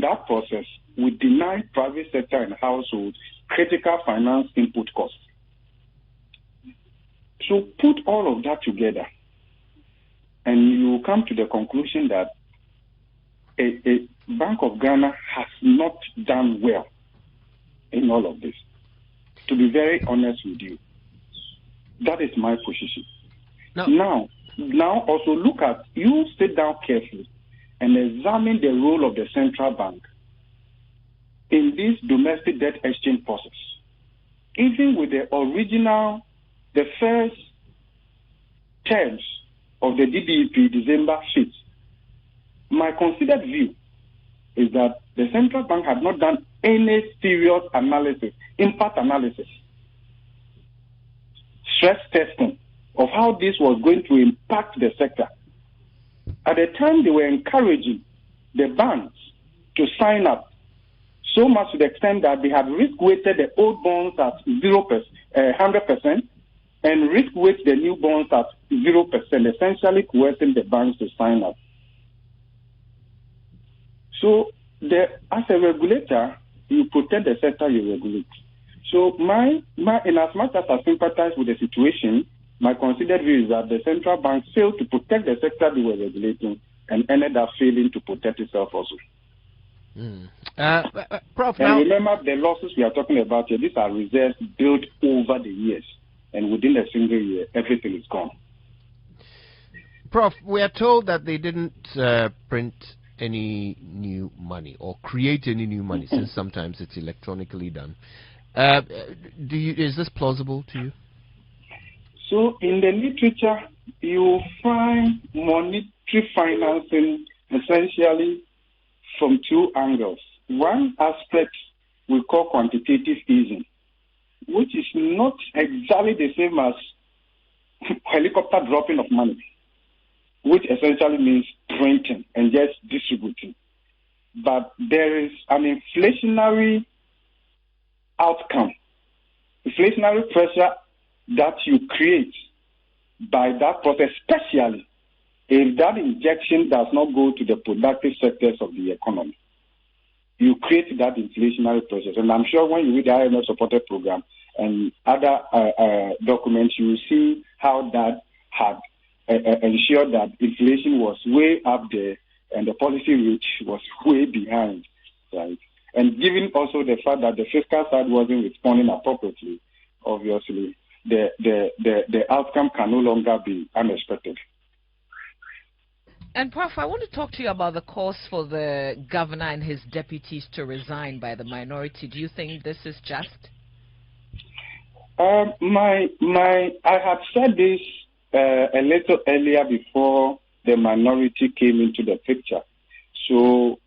in that process, we deny private sector and households critical finance input costs. So put all of that together, and you come to the conclusion that a Bank of Ghana has not done well in all of this. To be very honest with you, that is my position. No. Now also look at, you sit down carefully and examine the role of the central bank in this domestic debt exchange process. Even with the first terms of the DDEP, December 5th, my considered view is that the central bank had not done any serious analysis, impact analysis, stress testing of how this was going to impact the sector. At the time, they were encouraging the banks to sign up, so much to the extent that they had risk-weighted the old bonds at 100%, and risk-weight the new bonds at 0%, essentially coercing the banks to sign up. So, as a regulator, you protect the sector you regulate. So, in as much as I sympathize with the situation, my considered view is that the central bank failed to protect the sector they were regulating and ended up failing to protect itself also. Prof, and remember, the losses we are talking about here, these are reserves built over the years, and within a single year, everything is gone. Prof, we are told that they didn't print any new money or create any new money, since sometimes it's electronically done. Is this plausible to you? So in the literature, you find monetary financing essentially from two angles. One aspect we call quantitative easing, which is not exactly the same as helicopter dropping of money, which essentially means printing and just distributing. But there is an inflationary outcome, inflationary pressure that you create by that process, especially if that injection does not go to the productive sectors of the economy. You create that inflationary process. And I'm sure when you read the IMF supported program and other documents, you will see how that had ensured that inflation was way up there and the policy rate was way behind, right? And given also the fact that the fiscal side wasn't responding appropriately, obviously, the outcome can no longer be unexpected. And Prof, I want to talk to you about the calls for the governor and his deputies to resign by the minority. Do you think this is just? I had said this a little earlier before the minority came into the picture. So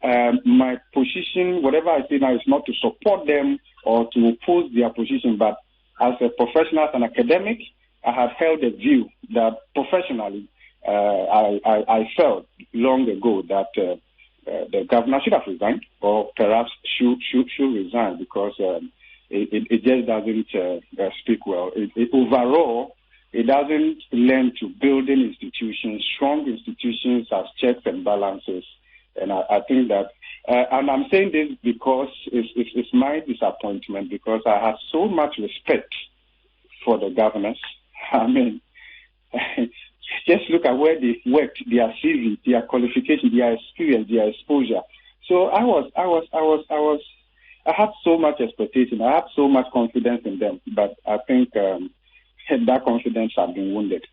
my position, whatever I say now, is not to support them or to oppose their position, but as a professional and academic, I have held a view that professionally, I felt long ago that the governor should have resigned, or perhaps should resign, because it just doesn't speak well. Overall, it doesn't lend to building institutions, strong institutions as checks and balances. And I think that, and I'm saying this because it's my disappointment, because I have so much respect for the governors. I mean, just look at where they've worked, their CV, their qualification, their experience, their exposure. So I had so much expectation. I had so much confidence in them, but I think that confidence has been wounded.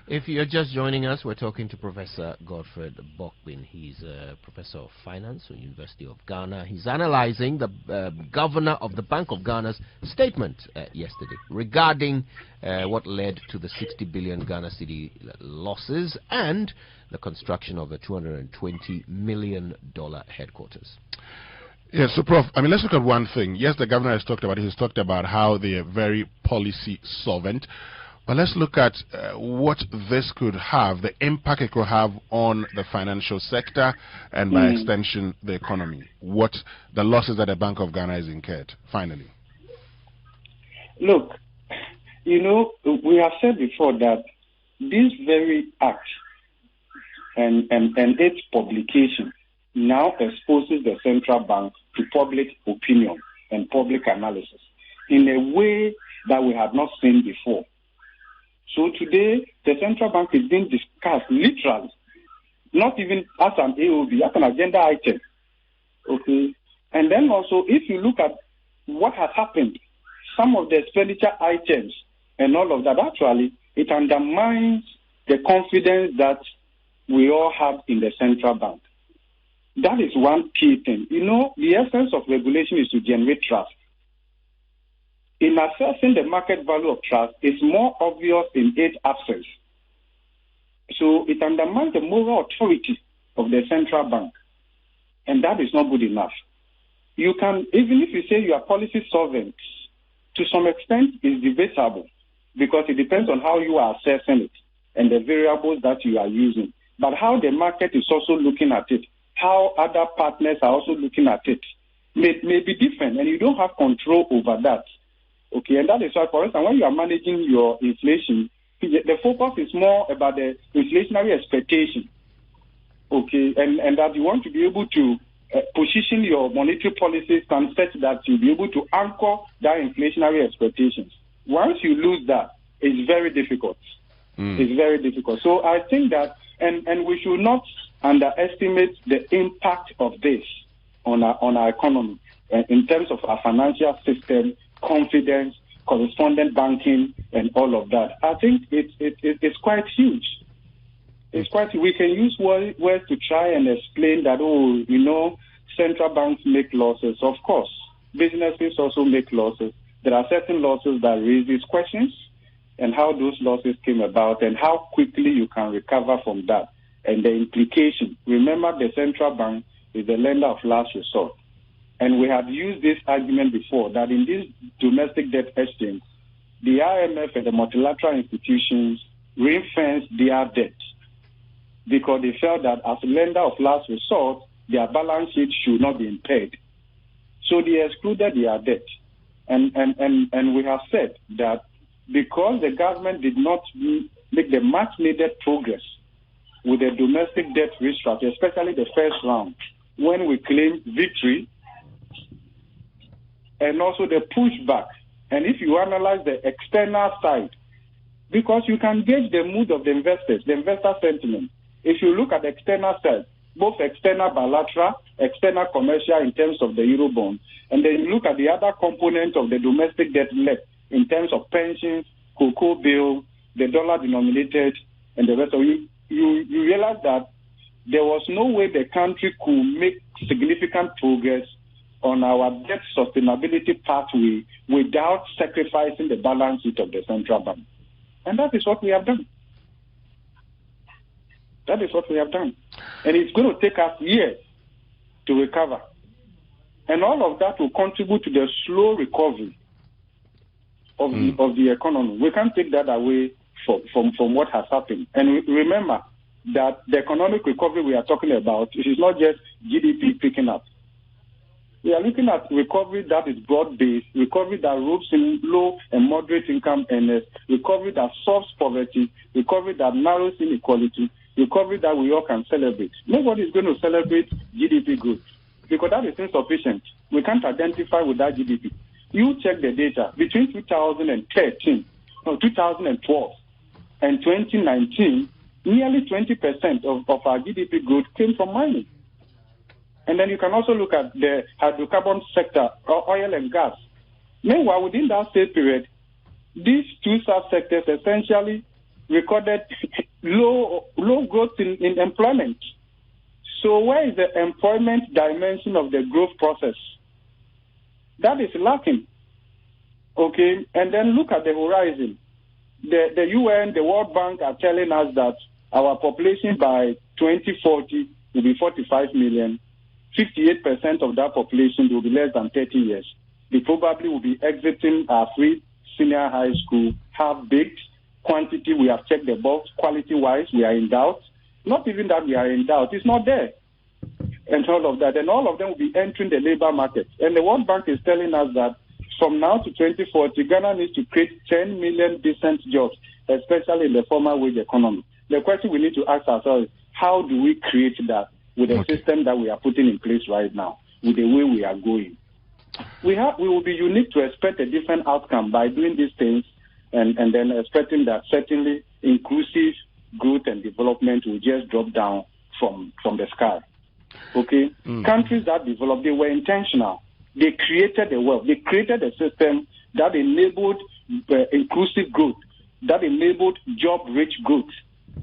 If you're just joining us, we're talking to Professor Godfred Bokpin. He's a professor of finance at the University of Ghana. He's analyzing the governor of the Bank of Ghana's statement yesterday regarding what led to the 60 billion Ghana cedi losses and the construction of a $220 million headquarters. Yes, so Prof, I mean, let's look at one thing. Yes, the governor has talked about it. He's talked about how they are very policy solvent. But let's look at what this could have, the impact it could have on the financial sector and by extension the economy. What the losses that the Bank of Ghana has incurred, finally. Look, you know, we have said before that this very act and its publication now exposes the central bank to public opinion and public analysis in a way that we have not seen before. So today, the central bank is being discussed literally, not even as an AOB, as an agenda item. Okay. And then also, if you look at what has happened, some of the expenditure items and all of that, actually, it undermines the confidence that we all have in the central bank. That is one key thing. You know, the essence of regulation is to generate trust. In assessing the market value of trust, it's more obvious in its absence. So it undermines the moral authority of the central bank. And that is not good enough. You can, even if you say you are policy solvent, to some extent is debatable because it depends on how you are assessing it and the variables that you are using. But how the market is also looking at it, how other partners are also looking at it, may be different, and you don't have control over that. Okay, and that is why, for instance, when you are managing your inflation, the focus is more about the inflationary expectation. Okay, and that you want to be able to position your monetary policies and such that you'll be able to anchor that inflationary expectations. Once you lose that, it's very difficult. It's very difficult. So I think that, and we should not underestimate the impact of this on our economy in terms of our financial system, confidence, correspondent banking, and all of that. I think it's quite huge. It's quite. We can use words to try and explain that. Oh, you know, central banks make losses. Of course, businesses also make losses. There are certain losses that raise these questions, and how those losses came about, and how quickly you can recover from that, and the implication. Remember, the central bank is the lender of last resort. And we have used this argument before that in this domestic debt exchange, the IMF and the multilateral institutions ring-fenced their debt because they felt that as a lender of last resort, their balance sheet should not be impaired. So they excluded their debt. And we have said that because the government did not make the much-needed progress with the domestic debt restructure, especially the first round, when we claimed victory, and also the pushback. And if you analyze the external side, because you can gauge the mood of the investors, the investor sentiment. If you look at the external side, both external bilateral, external commercial in terms of the Eurobond, and then you look at the other component of the domestic debt left in terms of pensions, cocoa bill, the dollar denominated, and the rest of it, you realize that there was no way the country could make significant progress on our debt sustainability pathway without sacrificing the balance sheet of the central bank. And that is what we have done. That is what we have done. And it's going to take us years to recover. And all of that will contribute to the slow recovery of the economy. We can't take that away from what has happened. And remember that the economic recovery we are talking about, it is not just GDP picking up. We are looking at recovery that is broad-based, recovery that ropes in low and moderate income earners, recovery that solves poverty, recovery that narrows inequality, recovery that we all can celebrate. Nobody is going to celebrate GDP growth because that is insufficient. We can't identify with that GDP. You check the data. Between 2012 and 2019, nearly 20% of our GDP growth came from mining. And then you can also look at the hydrocarbon sector, oil and gas. Meanwhile, within that same period, these two subsectors essentially recorded low growth in employment. So where is the employment dimension of the growth process? That is lacking. Okay, and then look at the horizon. The UN, the World Bank are telling us that our population by 2040 will be 45 million. 58% of that population will be less than 30 years. They probably will be exiting our free senior high school half-baked. Quantity, we have checked the box. Quality-wise, we are in doubt. Not even that we are in doubt. It's not there. And all of that. And all of them will be entering the labor market. And the World Bank is telling us that from now to 2040, Ghana needs to create 10 million decent jobs, especially in the formal wage economy. The question we need to ask ourselves is, how do we create that? with the system that we are putting in place right now, with the way we are going. We will be unique to expect a different outcome by doing these things and then expecting that certainly inclusive growth and development will just drop down from the sky. Okay? Countries that developed, they were intentional. They created the wealth. They created a system that enabled inclusive growth, that enabled job-rich growth.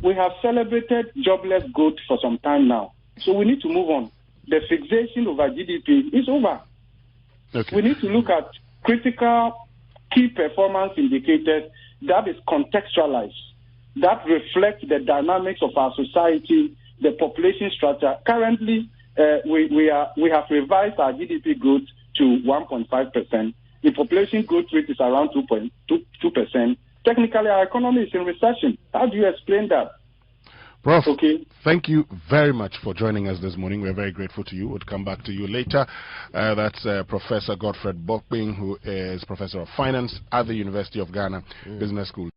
We have celebrated jobless growth for some time now. So we need to move on. The fixation over GDP is over. Okay. We need to look at critical key performance indicators that is contextualized, that reflect the dynamics of our society, the population structure. Currently, we have revised our GDP growth to 1.5%. The population growth rate is around 2%. Technically, our economy is in recession. How do you explain that? Prof, thank you very much for joining us this morning. We're very grateful to you. We'll come back to you later. That's Professor Godfred Bokpin, who is Professor of Finance at the University of Ghana Business School.